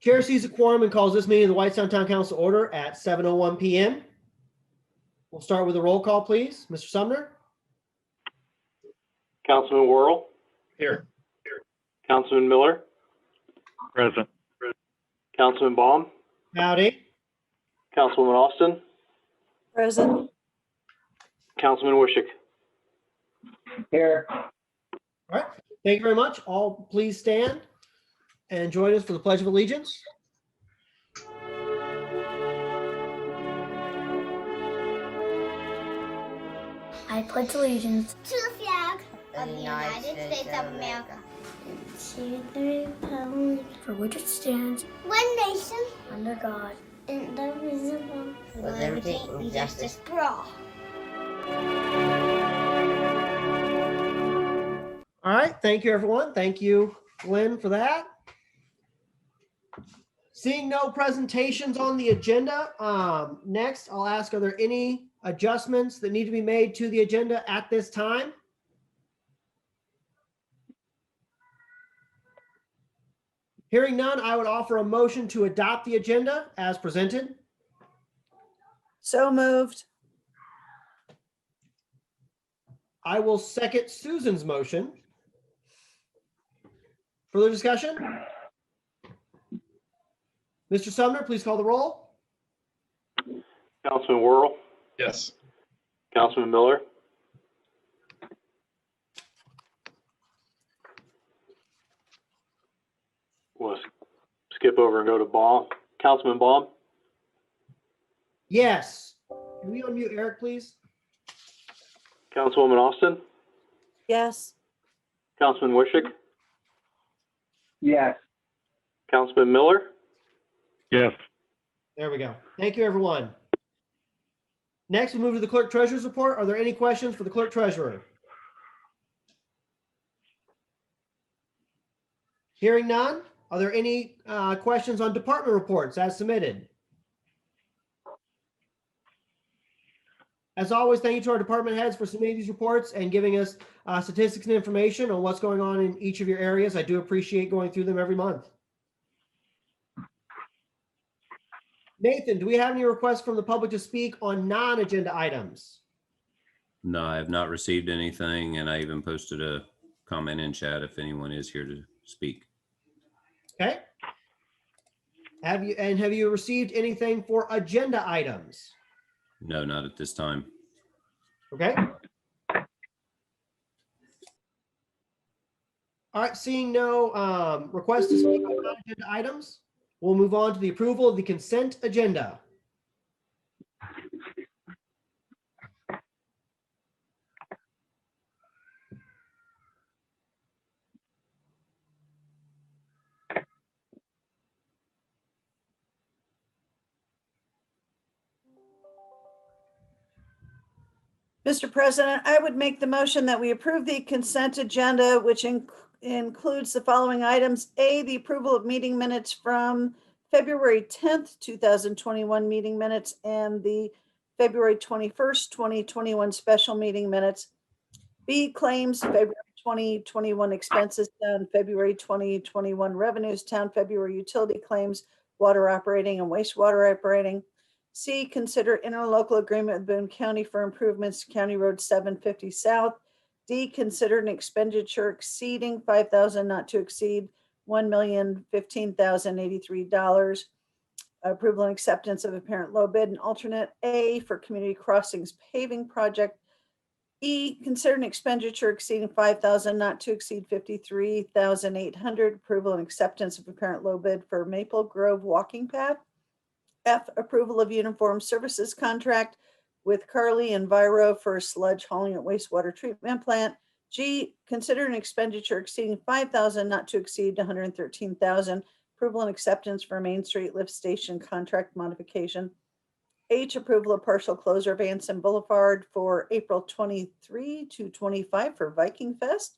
Chair sees a quorum and calls this meeting of the Whitestown Town Council order at 7:01 p.m. We'll start with a roll call, please. Mr. Sumner? Councilman Worrell, Here. Councilman Miller, Present. Councilman Baum, Howdy. Councilwoman Austin, Present. Councilman Wishick. Here. All right. Thank you very much. All please stand and join us for the Pledge of Allegiance. I pledge allegiance to the flag of the United States of America, to the republic for which it stands, one nation, under God, indivisible, With liberty and justice for all. All right. Thank you, everyone. Thank you, Glenn, for that. Seeing no presentations on the agenda, next I'll ask, are there any adjustments that need to be made to the agenda at this time? Hearing none, I would offer a motion to adopt the agenda as presented. So moved. I will second Susan's motion. Further discussion? Mr. Sumner, please call the roll. Councilman Worrell, Yes. Councilman Miller, we'll skip over and go to Baum. Councilman Baum, Yes. Can we unmute Eric, please? Councilwoman Austin, Yes. Councilman Wishick, Yes. Councilman Miller, Yes. There we go. Thank you, everyone. Next, we'll move to the clerk treasurer's report. Are there any questions for the clerk treasurer? Hearing none, are there any questions on department reports as submitted? As always, thank you to our department heads for submitting these reports and giving us statistics and information on what's going on in each of your areas. I do appreciate going through them every month. Nathan, do we have any requests from the public to speak on non-agenda items? No, I have not received anything, and I even posted a comment in chat if anyone is here to speak. Okay. Have you received anything for agenda items? No, not at this time. Okay. All right, seeing no requests to speak on non-agenda items, we'll move on to the approval of the consent agenda. Mr. President, I would make the motion that we approve the consent agenda, which includes the following items. A, the approval of meeting minutes from February 10th, 2021 meeting minutes and the February 21st, 2021 special meeting minutes. B, claims, February 2021 expenses, town February 2021 revenues, town February utility claims, water operating and wastewater operating. C, consider interlocal agreement with Boone County for improvements to County Road 750 South. D, consider an expenditure exceeding $5,000 not to exceed $1,015,083. Approval and acceptance of apparent low bid and alternate A for community crossings paving project. E, consider an expenditure exceeding $5,000 not to exceed $53,800. Approval and acceptance of apparent low bid for Maple Grove walking path. F, approval of uniform services contract with Carly and Viro for sludge hauling at wastewater treatment plant. G, consider an expenditure exceeding $5,000 not to exceed $113,000. Approval and acceptance for Main Street Lift Station contract modification. H, approval of partial closure of Anson Boulevard for April 23 to 25 for Viking Fest.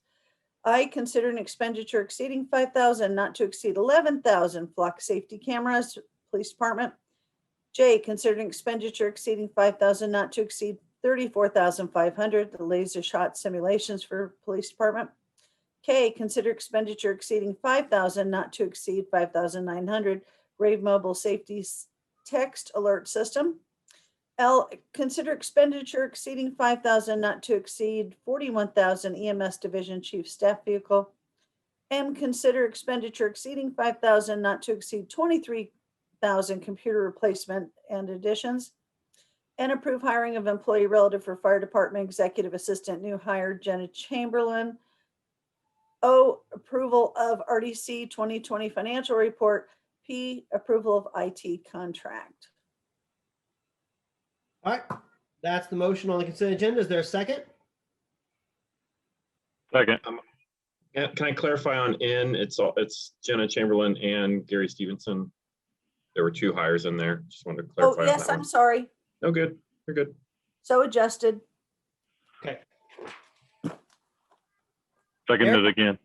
I, consider an expenditure exceeding $5,000 not to exceed $11,000. Flock safety cameras, police department. J, consider an expenditure exceeding $5,000 not to exceed $34,500. The laser shot simulations for police department. K, consider expenditure exceeding 5,000, not to exceed 5,900, Rave Mobile Safety Text Alert System. L, consider expenditure exceeding 5,000, not to exceed 41,000, EMS Division Chief Staff Vehicle. M, consider expenditure exceeding 5,000, not to exceed 23,000, computer replacement and additions. And approve hiring of employee relative for Fire Department Executive Assistant, new hire Jenna Chamberlain. O, approval of RDC 2020 financial report. P, approval of IT contract. All right, that's the motion on the consent agenda. Is there a second? Second. Can I clarify on N? It's Jenna Chamberlain and Gary Stevenson. There were 2 hires in there. Just wanted to Oh, clarify. on yes, that I'm one. sorry. Oh, good. You're good. So adjusted. Okay. Seconded again.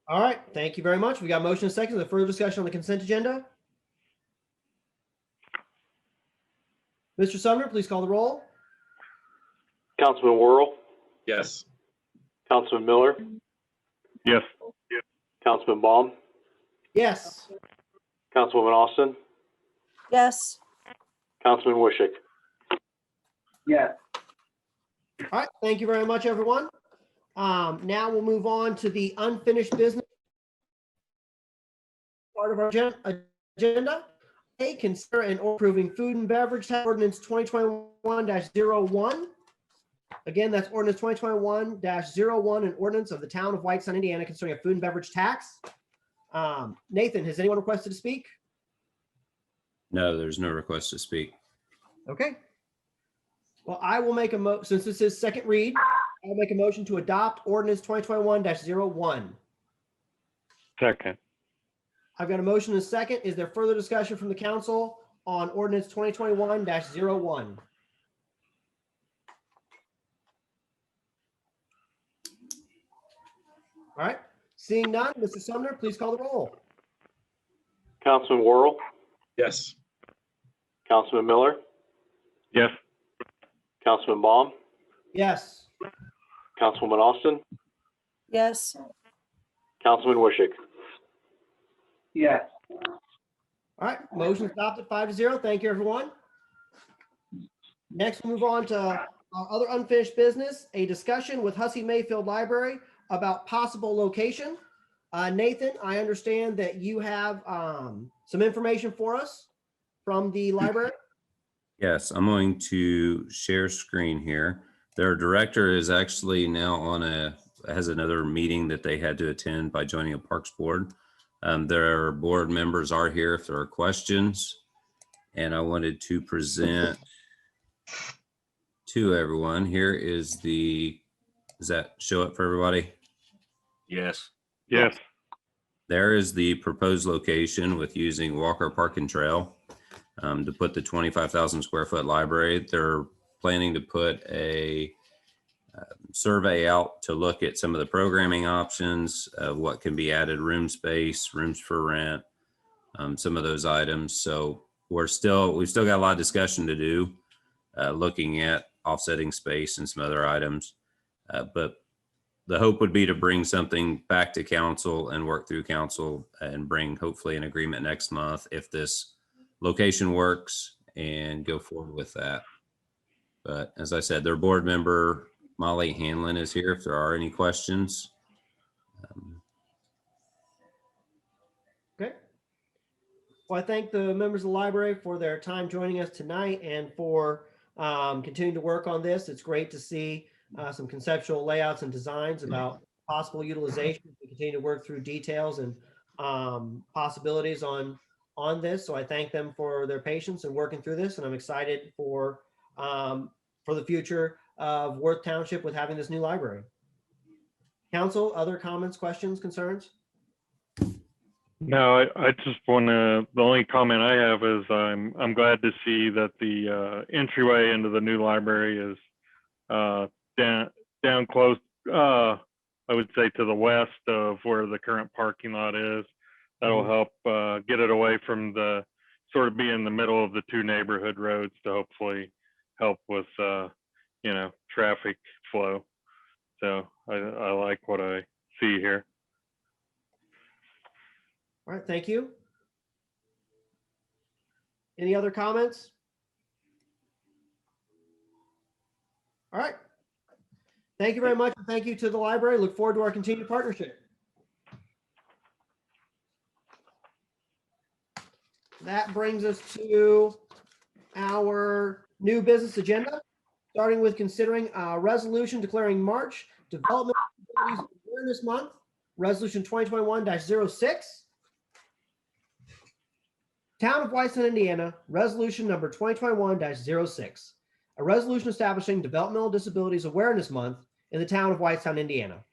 All right, thank you very much. We got motion and second. Is there further discussion on the consent agenda? Mr. Sumner, please call the roll. Councilman Worrell, Yes. Councilman Miller, Yes. Councilman Baum, Yes. Councilwoman Austin, Yes. Councilman Wishick. Yes. All right, thank you very much, everyone. Now we'll move on to the unfinished business part of our agenda. A, consider and approving food and beverage tax ordinance 2021-01. Again, that's ordinance 2021-01, an ordinance of the town of White Sun, Indiana concerning a food and beverage tax. Nathan, has anyone requested to speak? No, there's no request to speak. Okay. Well, I will make since this is second read, I'll make a motion to adopt ordinance 2021-01. Second. I've got a motion and a second. Is there further discussion from the council on ordinance 2021-01? All right, seeing none, Mr. Sumner, please call the roll. Councilman Worrell, Yes. Councilman Miller, Yes. Councilman Baum, Yes. Councilwoman Austin, Yes. Councilman Wishick. Yes. All right, motion adopted 5-0. Thank you, everyone. Next, we'll move on to our other unfinished business, a discussion with Hussey Mayfield Library about possible location. Nathan, I understand that you have some information for us from the library. Yes, I'm going to share screen here. Their director is actually now has another meeting that they had to attend by joining a Parks Board. Their board members are here if there are questions. And I wanted to present to everyone. Here is does that show up for everybody? Yes. Yes. There is the proposed location with using Walker Park and Trail to put the 25,000 square foot library. They're planning to put a survey out to look at some of the programming options, what can be added, room space, rooms for rent, some of those items. So we've still got a lot of discussion to do, looking at offsetting space and some other items. But the hope would be to bring something back to council and work through council and bring hopefully an agreement next month if this location works and go forward with that. But as I said, their board member, Molly Hanlon, is here if there are any questions. Okay. Well, I thank the members of the library for their time joining us tonight and for continuing to work on this. It's great to see some conceptual layouts and designs about possible utilization. We continue to work through details and possibilities on this. So I thank them for their patience and working through this. And I'm excited for the future of Worth Township with having this new library. Council, other comments, questions, concerns? No, I just want to, the only comment I have is I'm glad to see that the entryway into the new library is down close, I would say to the west of where the current parking lot is. That'll help get it away from the sort of be in the middle of the two neighborhood roads to hopefully help with, traffic flow. So I like what I see here. All right, thank you. Any other comments? All right. Thank you very much. And thank you to the library. Look forward to our continued partnership. That brings us to our new business agenda, starting with considering a resolution declaring March Development Disabilities Awareness Month, Resolution 2021-06. Town of Whitestown, Indiana, Resolution number 2021-06. A resolution establishing Developmental Disabilities Awareness Month in the town of Whitestown, Indiana.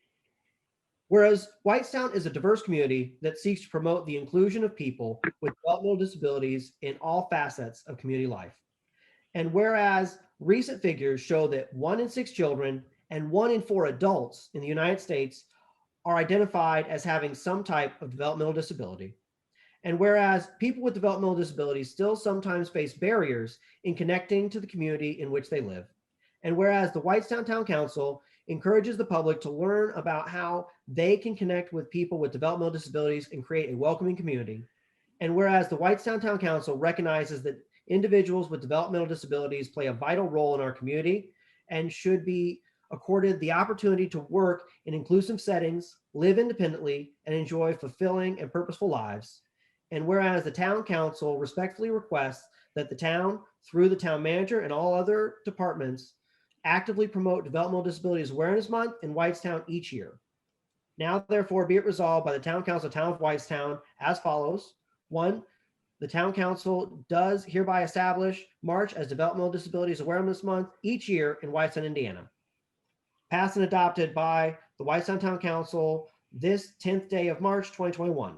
Whereas Whitestown is a diverse community that seeks to promote the inclusion of people with developmental disabilities in all facets of community life. And whereas recent figures show that 1 in 6 children and 1 in 4 adults in the United States are identified as having some type of developmental disability. And whereas people with developmental disabilities still sometimes face barriers in connecting to the community in which they live. And whereas the Whitestown Town Council encourages the public to learn about how they can connect with people with developmental disabilities and create a welcoming community. And whereas the Whitestown Town Council recognizes that individuals with developmental disabilities play a vital role in our community and should be accorded the opportunity to work in inclusive settings, live independently, and enjoy fulfilling and purposeful lives. And whereas the Town Council respectfully requests that the town, through the town manager and all other departments, actively promote Developmental Disabilities Awareness Month in Whitestown each year. Now, therefore, be it resolved by the Town Council, Town of Whitestown, as follows. 1, the Town Council does hereby establish March as Developmental Disabilities Awareness Month each year in Whitestown, Indiana. Passed and adopted by the Whitestown Town Council this 10th day of March, 2021.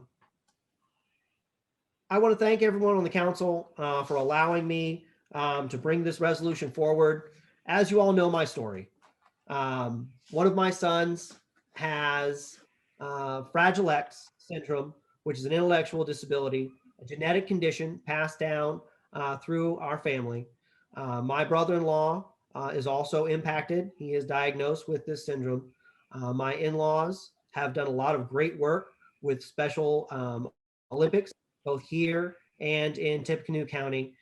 I want to thank everyone on the council for allowing me to bring this resolution forward. As you all know my story, one of my sons has Fragile X syndrome, which is an intellectual disability, a genetic condition passed down through our family. My brother-in-law is also impacted. He is diagnosed with this syndrome. My in-laws have done a lot of great work with Special Olympics, both here and in Tippecanoe County.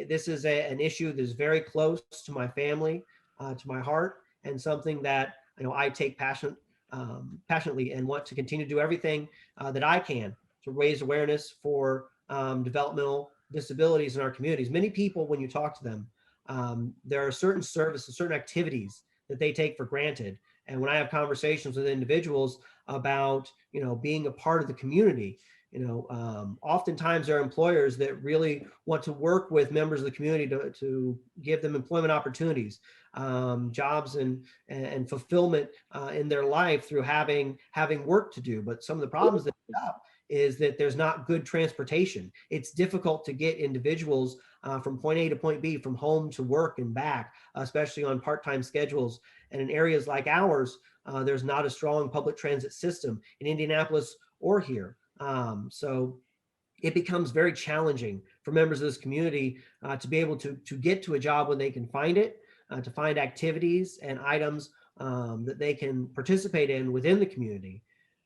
This is an issue that is very close to my family, to my heart, and something that I take passionately and want to continue to do everything that I can to raise awareness for developmental disabilities in our communities. Many people, when you talk to them, there are certain services, certain activities that they take for granted. And when I have conversations with individuals about, being a part of the community, oftentimes there are employers that really want to work with members of the community to give them employment opportunities, jobs and fulfillment in their life through having work to do. But some of the problems that come up is that there's not good transportation. It's difficult to get individuals from point A to point B, from home to work and back, especially on part-time schedules. And in areas like ours, there's not a strong public transit system in Indianapolis or here. So it becomes very challenging for members of this community to be able to get to a job when they can find it, to find activities and items that they can participate in within the community.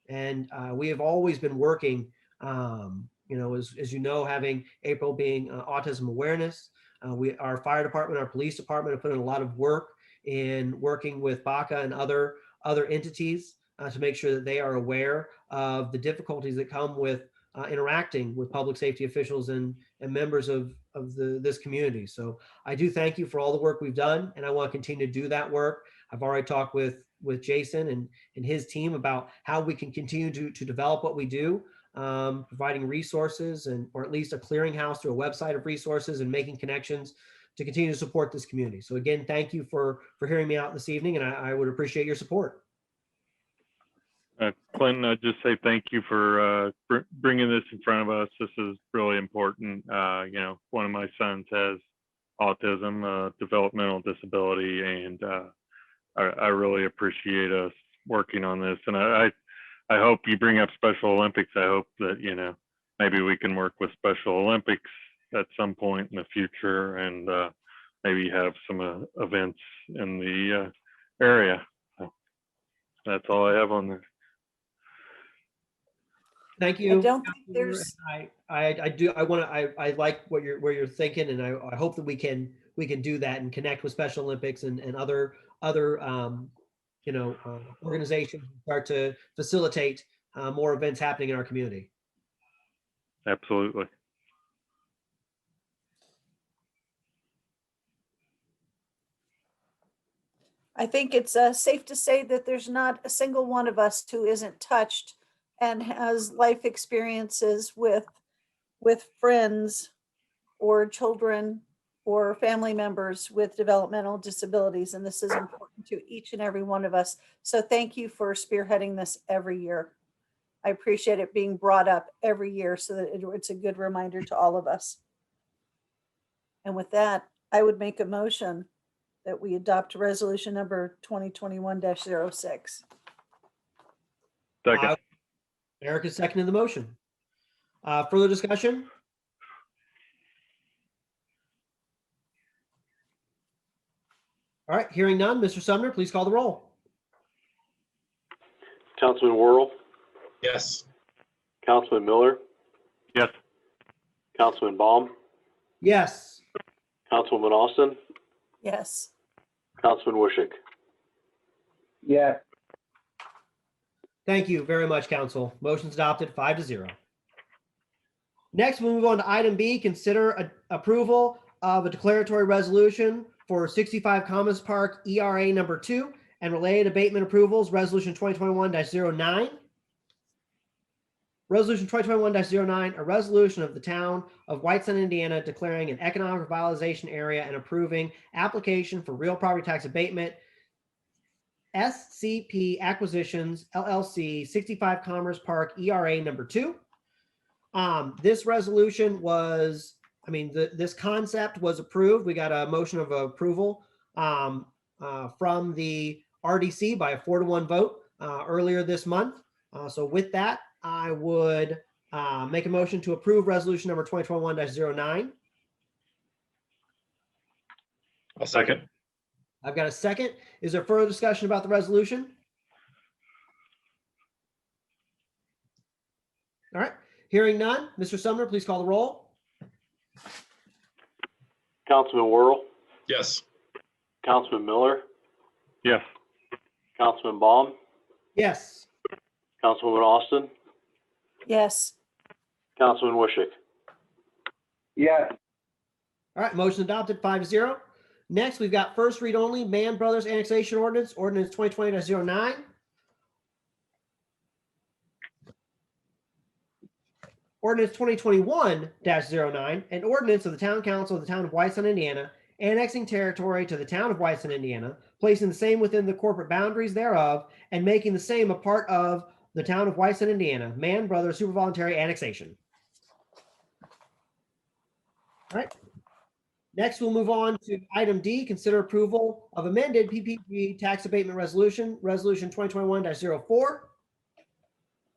And we have always been working, as you know, having April being Autism Awareness. Our fire department, our police department have put in a lot of work in working with BACA and other entities to make sure that they are aware of the difficulties that come with interacting with public safety officials and members of this community. So I do thank you for all the work we've done, and I want to continue to do that work. I've already talked with Jason and his team about how we can continue to develop what we do, providing resources or at least a clearinghouse through a website of resources and making connections to continue to support this community. So again, thank you for hearing me out this evening, and I would appreciate your support. Clinton, I'd just say thank you for bringing this in front of us. This is really important. One of my sons has autism, developmental disability, and I really appreciate us working on this. And I hope you bring up Special Olympics. I hope that, maybe we can work with Special Olympics at some point in the future and maybe have some events in the area. So that's all I have on this. Thank you. I don't think there's, I like where you're thinking, and I hope that we can do that and connect with Special Olympics and other organizations, and start to facilitate more events happening in our community. Absolutely. I think it's safe to say that there's not a single one of us who isn't touched and has life experiences with friends or children or family members with developmental disabilities. And this is important to each and every one of us. So thank you for spearheading this every year. I appreciate it being brought up every year so that it's a good reminder to all of us. And with that, I would make a motion that we adopt resolution number 2021-06. Second. Eric is seconding the motion. Further discussion? All right, hearing none. Mr. Sumner, please call the roll. Councilman Worrell, Yes. Councilman Miller, Yes. Councilman Baum, Yes. Councilwoman Austin, Yes. Councilman Wishick. yes, Thank you very much, Council. Motion's adopted 5-0. Next, we move on to item B, consider approval of a declaratory resolution for 65 Commerce Park ERA number 2 and related abatement approvals, resolution 2021-09. Resolution 2021-09, a resolution of the town of Whitestone, Indiana, declaring an economic revitalization area and approving application for real property tax abatement, SCP Acquisitions LLC 65 Commerce Park ERA number 2. This resolution was, this concept was approved. We got a motion of approval from the RDC by a 4-1 vote earlier this month. So with that, I would make a motion to approve resolution number 2021-09. I'll second. I've got a second. Is there further discussion about the resolution? All right, hearing none. Mr. Sumner, please call the roll. Councilman Worrell, Yes. Councilman Miller, Yes. Councilman Baum, Yes. Councilwoman Austin, Yes. Councilman Wishick. yes, All right, motion adopted 5-0. Next, we've got first read only, Mann Brothers Annexation Ordinance, Ordinance 2020-09. Ordinance 2021-09, an ordinance of the Town Council of the Town of Whitestone, Indiana, annexing territory to the Town of Whitestone, Indiana, placing the same within the corporate boundaries thereof, and making the same a part of the Town of Whitestone, Indiana. Mann Brothers Super Voluntary Annexation. All right. Next, we'll move on to item D, consider approval of amended PPG tax abatement resolution, resolution 2021-04.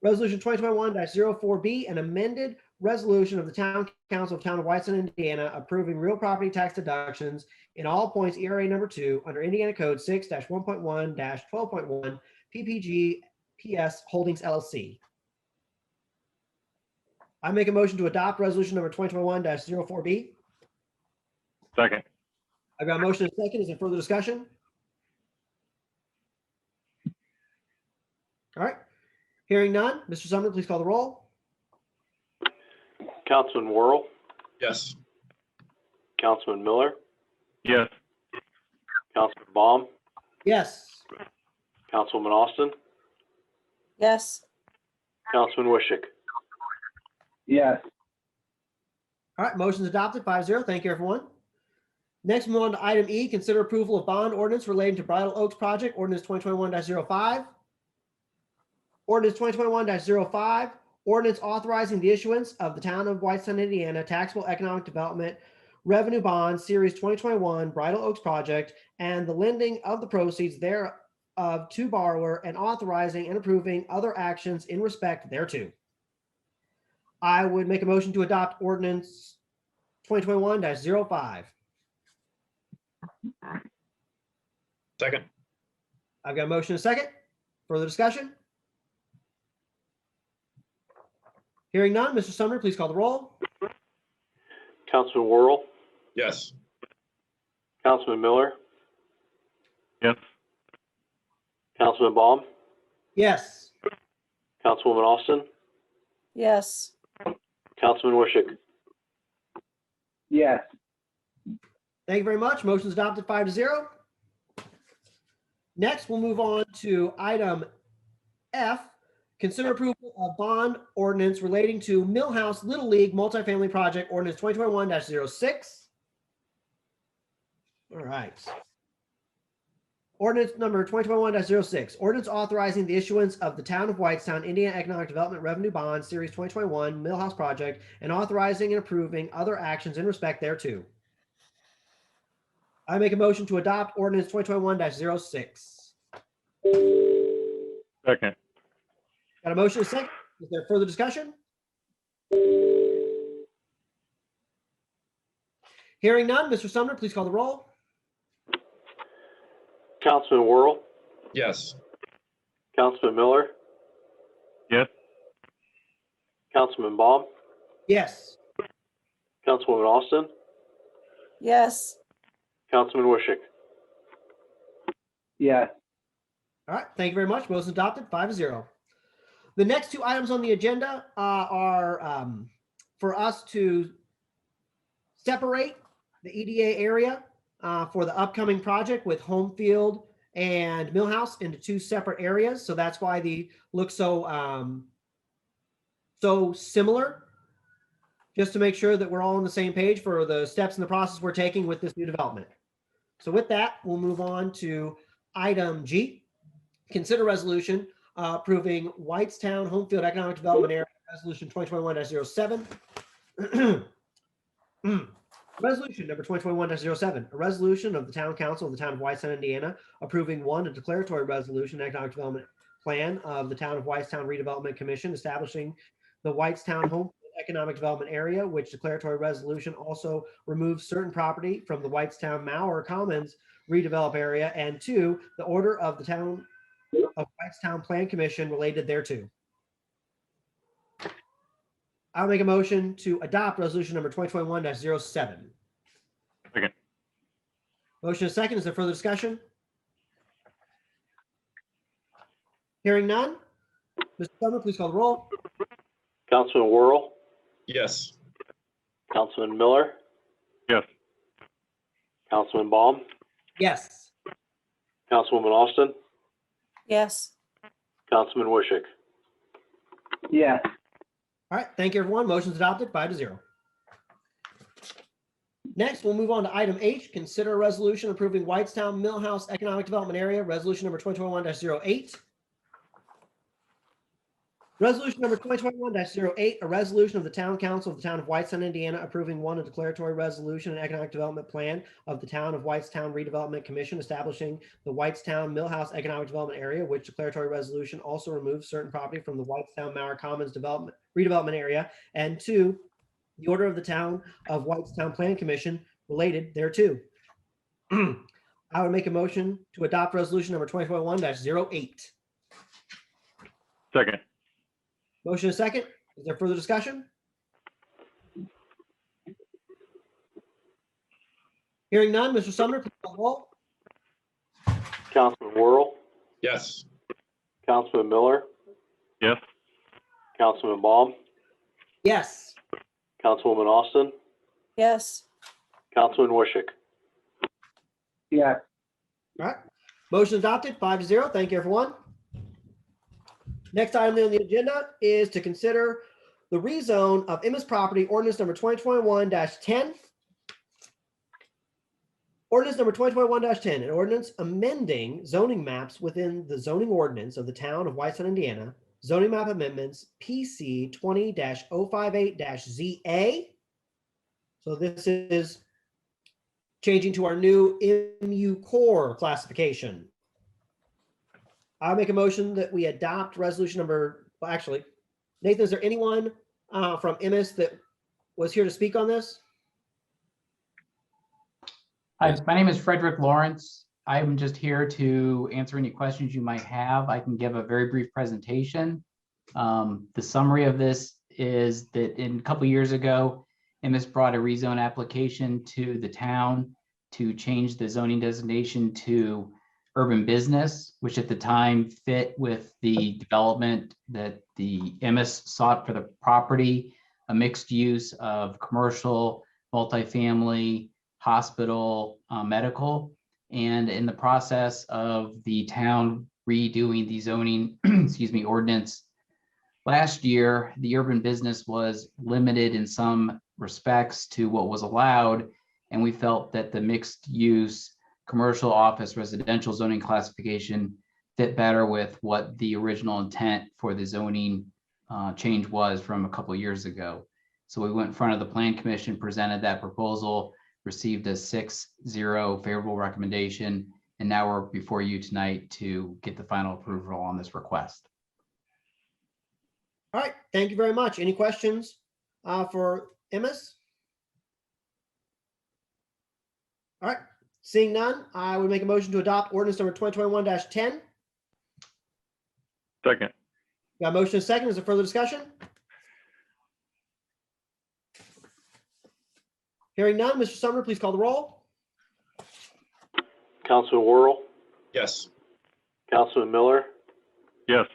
Resolution 2021-04B, an amended resolution of the Town Council of Town of Whitestone, Indiana, approving real property tax deductions in all points ERA number 2 under Indiana Code 6-1.1-12.1 PPG PS Holdings LLC. I make a motion to adopt resolution number 2021-04B. Second. I've got a motion and a second. Is there further discussion? All right. Hearing none. Mr. Sumner, please call the roll. Councilman Worrell, Yes. Councilman Miller, Yes. Councilman Baum, Yes. Councilwoman Austin, Yes. Councilman Wishick. yes, All right. Motion's adopted 5-0. Thank you, everyone. Next, move on to item E, consider approval of bond ordinance relating to Bridal Oaks Project, Ordinance 2021-05. Ordinance 2021-05, ordinance authorizing the issuance of the Town of Whitestone, Indiana taxable economic development revenue bonds, Series 2021 Bridal Oaks Project, and the lending of the proceeds thereof to borrower, and authorizing and approving other actions in respect thereto. I would make a motion to adopt ordinance 2021-05. Second. I've got a motion and a second. Further discussion? Hearing none, Mr. Sumner, please call the roll. Councilman Worrell, Yes. Councilman Miller, Yes. Councilman Baum, Yes. Councilwoman Austin, yes, Councilman Wishick. yes, Thank you very much. Motion is adopted 5-0. Next, we'll move on to item F. Consider approval of bond ordinance relating to Millhouse Little League multifamily project ordinance 2021-06. All right. Ordinance number 2021-06. Ordinance authorizing the issuance of the Town of Whitestown Indiana Economic Development Revenue Bond Series 2021 Millhouse Project and authorizing and approving other actions in respect thereto. I make a motion to adopt ordinance 2021-06. Second. Got a motion, a second. Is there further discussion? Hearing none, Mr. Sumner, please call the roll. Councilman Worrell, Yes. Councilman Miller, Yes. Councilman Baum, Yes. Councilwoman Austin, yes, Councilman Wishick. yes, All right, thank you very much. Motion adopted, 5-0. The next two items on the agenda are for us to separate the EDA area for the upcoming project with Homefield and Millhouse into two separate areas. So that's why they look so similar. Just to make sure that we're all on the same page for the steps in the process we're taking with this new development. So with that, we'll move on to item G. Consider resolution approving Whitestown Homefield Economic Development Area Resolution 2021-07. Resolution number 2021-07, a resolution of the Town Council of the Town of Whitestown, Indiana, approving a declaratory resolution economic development plan of the Town of Whitestown Redevelopment Commission establishing the Whitestown Home Economic Development Area, which declaratory resolution also removes certain property from the Whitestown Mauer Commons redevelop area, and 2, the order of the Town of Whitestown Plan Commission related thereto. I'll make a motion to adopt resolution number 2021-07. Second. Motion is second. Is there further discussion? Hearing none. Mr. Sumner, please call the roll. Councilman Worrell, Yes. Councilman Miller, Yes. Councilman Baum, Yes. Councilwoman Austin, yes, Councilman Wishick. yes, All right. Thank you, everyone. Motion's adopted 5-0. Next, we'll move on to item H. Consider a resolution approving Whitestown Millhouse Economic Development Area, resolution number 2021-08. Resolution number 2021-08, a resolution of the Town Council of the Town of Whitestown, Indiana, approving a declaratory resolution and economic development plan of the Town of Whitestown Redevelopment Commission establishing the Whitestown Millhouse Economic Development Area, which declaratory resolution also removes certain property from the Whitestown Mauer Commons redevelopment area, and 2, the order of the Town of Whitestown Plan Commission related thereto. I would make a motion to adopt resolution number 2021-08. Second. Motion is second. Is there further discussion? Hearing none, Mr. Sumner, please call the roll. Councilman Worrell, Yes. Councilman Miller, Yes. Councilman Baum, Yes. Councilwoman Austin, yes, Councilman Wishick. yes, All right. Motion adopted 5-0. Thank you, everyone. Next item on the agenda is to consider the rezone of Immis property, ordinance number 2021-10. Ordinance number 2021-10, an ordinance amending zoning maps within the zoning ordinance of the Town of Whitestown, Indiana, zoning map amendments PC 20-058-ZA. So this is changing to our new MU core classification. I'll make a motion that we adopt resolution number, well, actually, Nathan, is there anyone from Immis that was here to speak on this? Hi, my name is Frederick Lawrence. I'm just here to answer any questions you might have. I can give a very brief presentation. The summary of this is that a couple years ago, MS brought a rezone application to the town to change the zoning designation to urban business, which at the time fit with the development that the MS sought for the property, a mixed use of commercial, multifamily, hospital, medical. And in the process of the town redoing the zoning, ordinance last year, the urban business was limited in some respects to what was allowed. And we felt that the mixed use commercial, office, residential zoning classification fit better with what the original intent for the zoning change was from a couple of years ago. So we went in front of the Plan Commission, presented that proposal, received a 6-0 favorable recommendation, and now we're before you tonight to get the final approval on this request. All right, thank you very much. Any questions for MS? All right, seeing none, I would make a motion to adopt ordinance number 2021-10. Second. Got a motion and a second. Is there further discussion? Hearing none, Mr. Sumner, please call the roll. Councilman Worrell, Yes. Councilman Miller, Yes.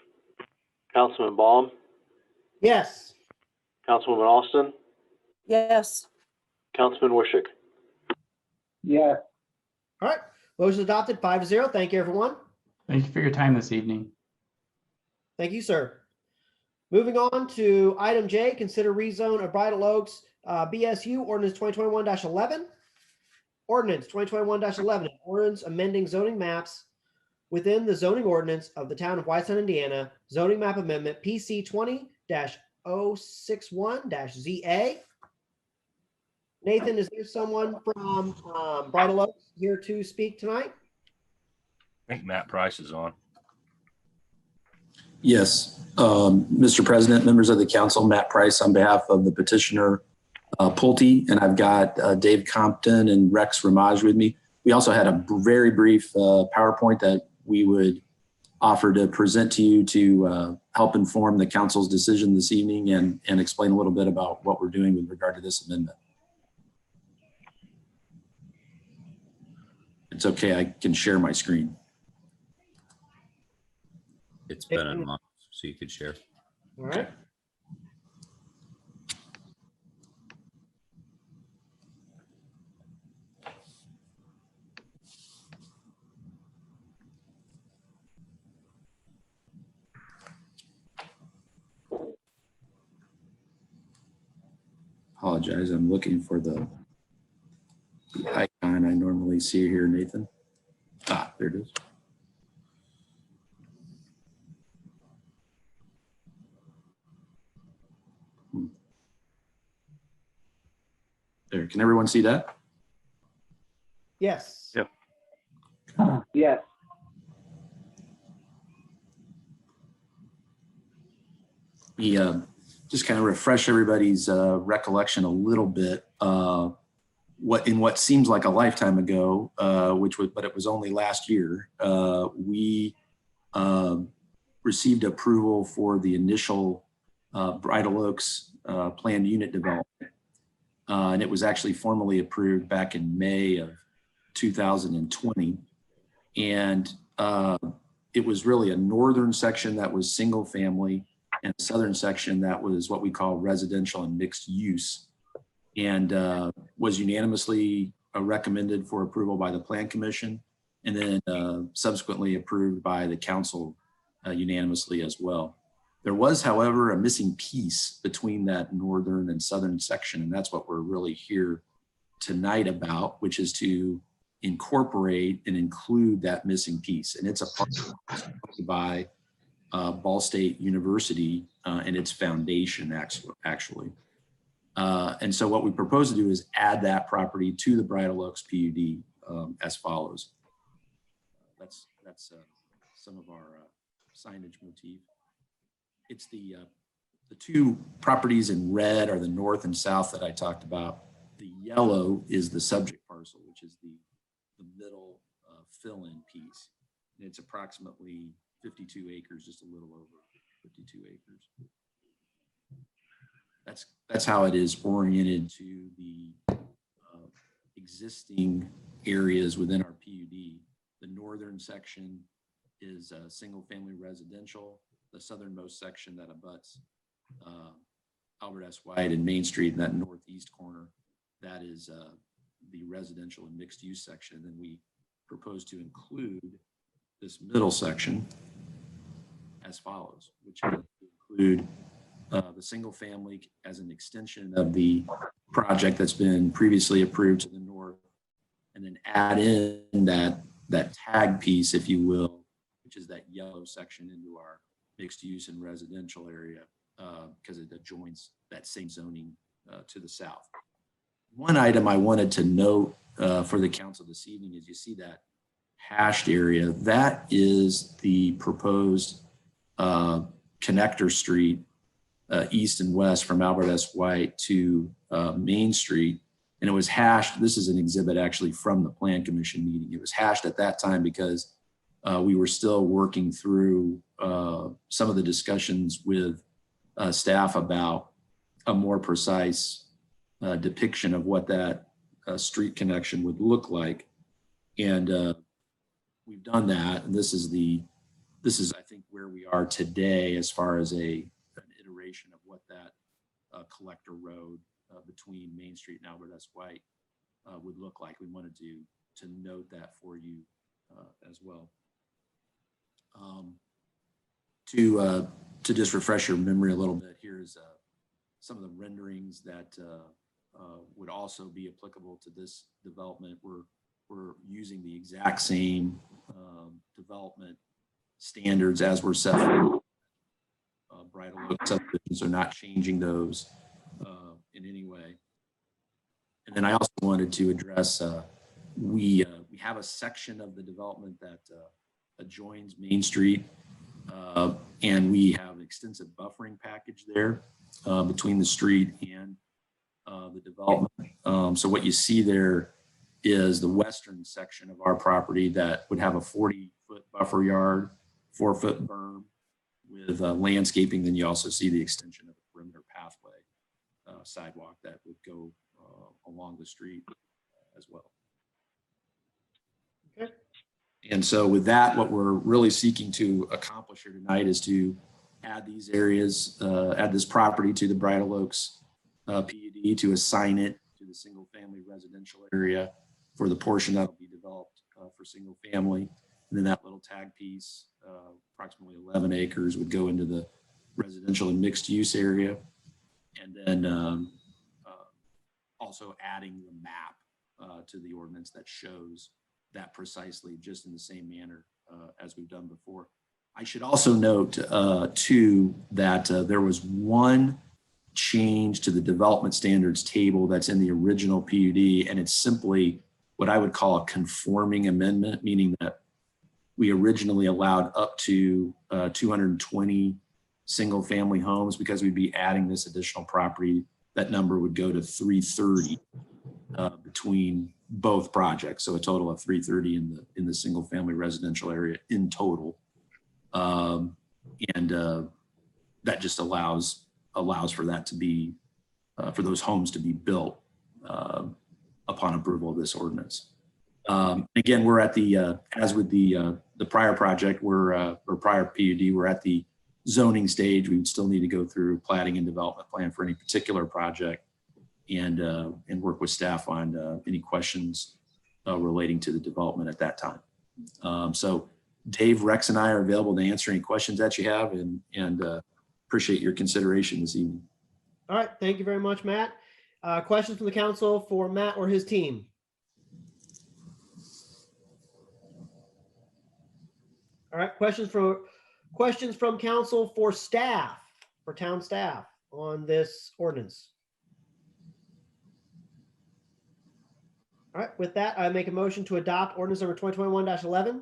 Councilman Baum, Yes. Councilwoman Austin, Yes. Councilman Wishick. yes, All right, motion adopted 5-0. Thank you, everyone. Thank you for your time this evening. Thank you, sir. Moving on to item J, consider rezone of Bridal Oaks BSU ordinance 2021-11. Ordinance 2021-11, ordinance amending zoning maps within the zoning ordinance of the town of Whitestone, Indiana, zoning map amendment PC 20-061-ZA. Nathan, is there someone from Bridal Oaks here to speak tonight? I think Matt Price is on. Yes, Mr. President, members of the council, Matt Price on behalf of the petitioner Pulte, and I've got Dave Compton and Rex Ramage with me. We also had a very brief PowerPoint that we would offer to present to you to help inform the council's decision this evening and explain a little bit about what we're doing with regard to this amendment. It's okay, I can share my screen. It's been unlocked, so you could share. All right. Apologize, I'm looking for the icon I normally see here, Nathan. Ah, there it is. There, can everyone see that? Yes. Yep. yes, Just kind of refresh everybody's recollection a little bit. What seems like a lifetime ago, but it was only last year, we received approval for the initial Bridal Oaks planned unit development. And it was actually formally approved back in May of 2020. And it was really a northern section that was single family and a southern section that was what we call residential and mixed use, and was unanimously recommended for approval by the Plan Commission, and then subsequently approved by the council unanimously as well. There was, however, a missing piece between that northern and southern section, and that's what we're really here tonight about, which is to incorporate and include that missing piece. And it's a part by Ball State University and its foundation, actually. And so what we propose to do is add that property to the Bridal Oaks PUD as follows. That's some of our signage motif. It's the two properties in red are the north and south that I talked about. The yellow is the subject parcel, which is the middle fill-in piece. And it's approximately 52 acres, just a little over 52 acres. That's how it is oriented to the existing areas within our PUD. The northern section is single-family residential. The southernmost section that abuts Albert S. White and Main Street in that northeast corner, that is the residential and mixed-use section. And then we propose to include this middle section as follows, which would include the single-family as an extension of the project that's been previously approved to the north, and then add in that tag piece, if you will, which is that yellow section into our mixed use and residential area, because it adjoins that same zoning to the south. One item I wanted to note for the council this evening is you see that hashed area. That is the proposed connector street east and west from Albert S. White to Main Street. And it was hashed. This is an exhibit actually from the Plan Commission meeting. It was hashed at that time because we were still working through some of the discussions with staff about a more precise depiction of what that street connection would look like. And we've done that. And this is I think where we are today as far as an iteration of what that collector road between Main Street and Albert S. White would look like. We wanted to note that for you as well. To just refresh your memory a little bit, here's some of the renderings that would also be applicable to this development. We're using the exact same development standards as were set for Bridal Oak subdivisions, so not changing those in any way. And then I also wanted to address, we have a section of the development that adjoins Main Street, and we have an extensive buffering package there between the street and the development. So what you see there is the western section of our property that would have a 40-foot buffer yard, 4-foot berm with landscaping. Then you also see the extension of the perimeter pathway sidewalk that would go along the street as well. Okay. And so with that, what we're really seeking to accomplish here tonight is to add these areas, add this property to the Bridal Oaks PUD, to assign it to the single family residential area for the portion that will be developed for single family. And then that little tag piece, approximately 11 acres, would go into the residential and mixed use area. And then also adding the map to the ordinance that shows that precisely, just in the same manner as we've done before. I should also note too that there was one change to the development standards table that's in the original PUD, and it's simply what I would call a conforming amendment, meaning that we originally allowed up to 220 single family homes. Because we'd be adding this additional property, that number would go to 330 between both projects. So a total of 330 in the single family residential area in total. That just allows for that to be, for those homes to be built upon approval of this ordinance. Again, we're at the, as with the prior project, or prior PUD, we're at the zoning stage. We would still need to go through plating and development plan for any particular project, and work with staff on any questions relating to the development at that time. So Dave, Rex, and I are available to answer any questions that you have, and appreciate your consideration this evening. All right. Thank you very much, Matt. Questions from the council for Matt or his team? All right. Questions from council for staff, for town staff on this ordinance? All right. With that, I make a motion to adopt ordinance number 2021-11.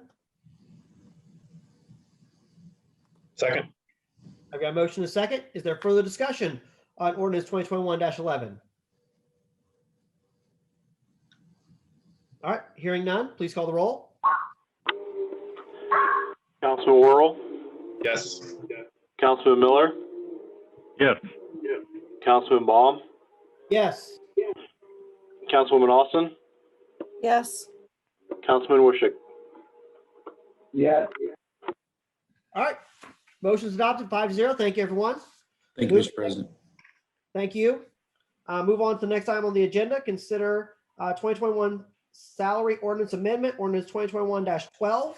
Second. I've got a motion and a second. Is there further discussion on ordinance 2021-11? All right, hearing none, please call the roll. Councilman Worrell, Yes. Councilman Miller, Yes. Councilman Baum, Yes. Councilwoman Austin, Yes. Councilman Wishick. Yes. All right. Motion's adopted 5-0. Thank you, everyone. Thank you, Mr. President. Thank you. Move on to the next item on the agenda. Consider 2021 salary ordinance amendment, ordinance 2021-12.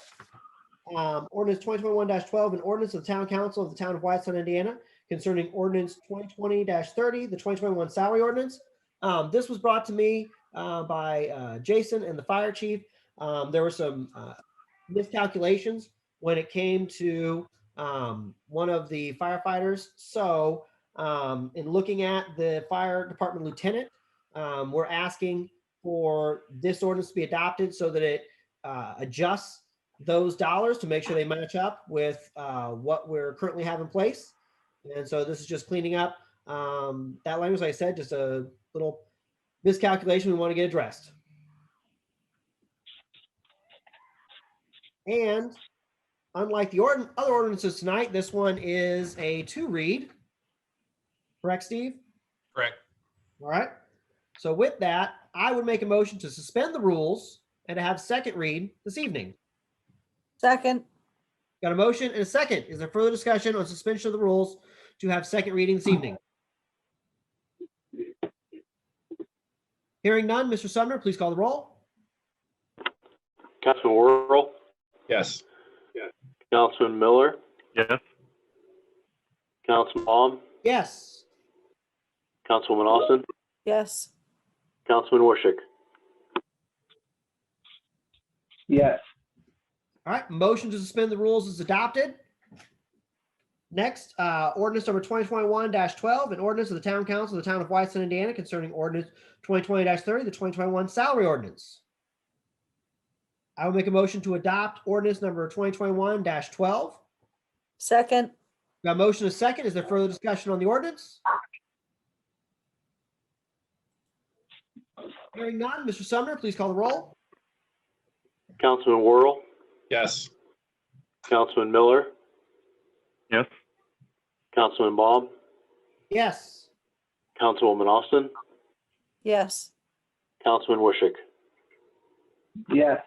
Ordinance 2021-12, an ordinance of the Town Council of the Town of Whitestone, Indiana, concerning ordinance 2020-30, the 2021 salary ordinance. This was brought to me by Jason and the fire chief. There were some miscalculations when it came to one of the firefighters. So in looking at the fire department lieutenant, we're asking for this ordinance to be adopted so that it adjusts those dollars to make sure they match up with what we're currently have in place. And so this is just cleaning up that language. Like I said, just a little miscalculation we want to get addressed. And unlike the other ordinances tonight, this one is a 2-read. Correct, Steve? Correct. All right. So with that, I would make a motion to suspend the rules and to have second read this evening. Second. Got a motion and a second. Is there further discussion on suspension of the rules to have second reading this evening? Hearing none, Mr. Sumner, please call the roll. Councilman Worrell, Yes. Councilman Miller, Yes. Councilman Baum, Yes. Councilwoman Austin, Yes. Councilman Wishick. Yes. All right. Motion to suspend the rules is adopted. Next, ordinance number 2021-12, an ordinance of the Town Council of the Town of Whitestone, Indiana, concerning ordinance 2020-30, the 2021 salary ordinance. I will make a motion to adopt ordinance number 2021-12. Second. Got a motion and a second. Is there further discussion on the ordinance? Hearing none, Mr. Sumner, please call the roll. Councilman Worrell, Yes. Councilman Miller, Yes. Councilman Baum, Yes. Councilwoman Austin, Yes. Councilman Wishick. Yes.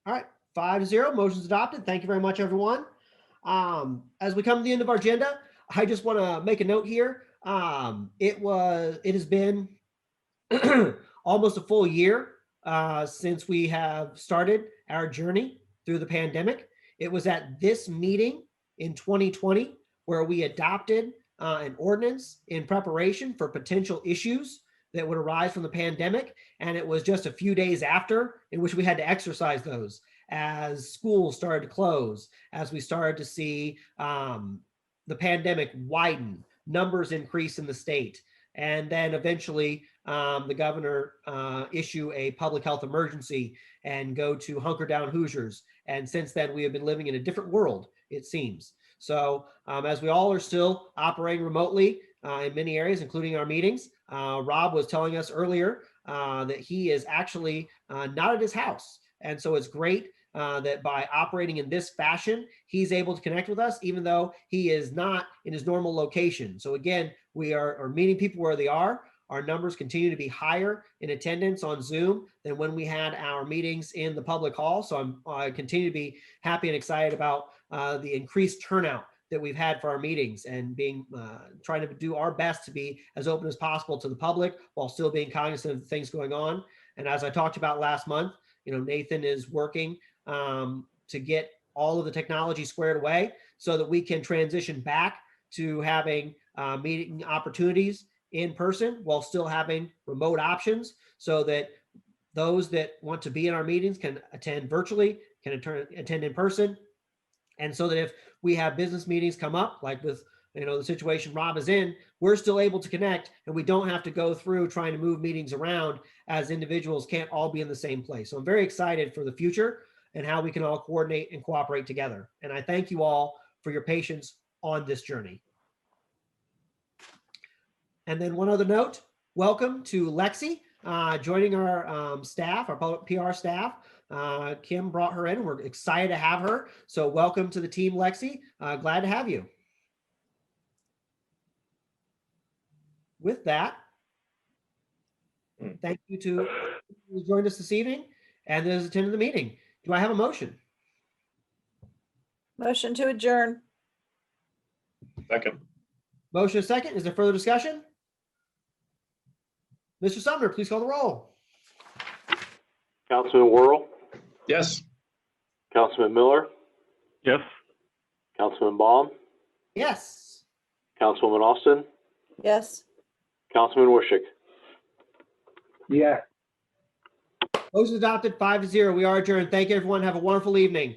All right, 5-0, motion's adopted. Thank you very much, everyone. As we come to the end of our agenda, I just want to make a note here. It has been almost a full year since we have started our journey through the pandemic. It was at this meeting in 2020 where we adopted an ordinance in preparation for potential issues that would arise from the pandemic. And it was just a few days after in which we had to exercise those as schools started to close, as we started to see the pandemic widen, numbers increase in the state. And then eventually the governor issue a public health emergency and go to hunker down Hoosiers. And since then, we have been living in a different world, it seems. So as we all are still operating remotely in many areas, including our meetings, Rob was telling us earlier that he is actually not at his house. And so it's great that by operating in this fashion, he's able to connect with us, even though he is not in his normal location. So again, we are meeting people where they are. Our numbers continue to be higher in attendance on Zoom than when we had our meetings in the public hall. So I continue to be happy and excited about the increased turnout that we've had for our meetings and being trying to do our best to be as open as possible to the public while still being cognizant of the things going on. And as I talked about last month, Nathan is working to get all of the technology squared away so that we can transition back to having meeting opportunities in person while still having remote options so that those that want to be in our meetings can attend virtually, can attend in person. And so that if we have business meetings come up, like with the situation Rob is in, we're still able to connect and we don't have to go through trying to move meetings around as individuals can't all be in the same place. So I'm very excited for the future and how we can all coordinate and cooperate together. And I thank you all for your patience on this journey. And then one other note, welcome to Lexi, joining our staff, our public PR staff. Kim brought her in. We're excited to have her. So welcome to the team, Lexi. Glad to have you. with that, thank you to who joined us this evening and those attending the meeting. Do I have a motion? Motion to adjourn. Second. Motion is second. Is there further discussion? Mr. Sumner, please call the roll. Councilman Worrell, Yes. Councilman Miller, Yes. Councilman Baum, Yes. Councilwoman Austin, Yes. Councilman Wishick. yes. Motion adopted 5-0. We are adjourned. Thank you, everyone. Have a wonderful evening.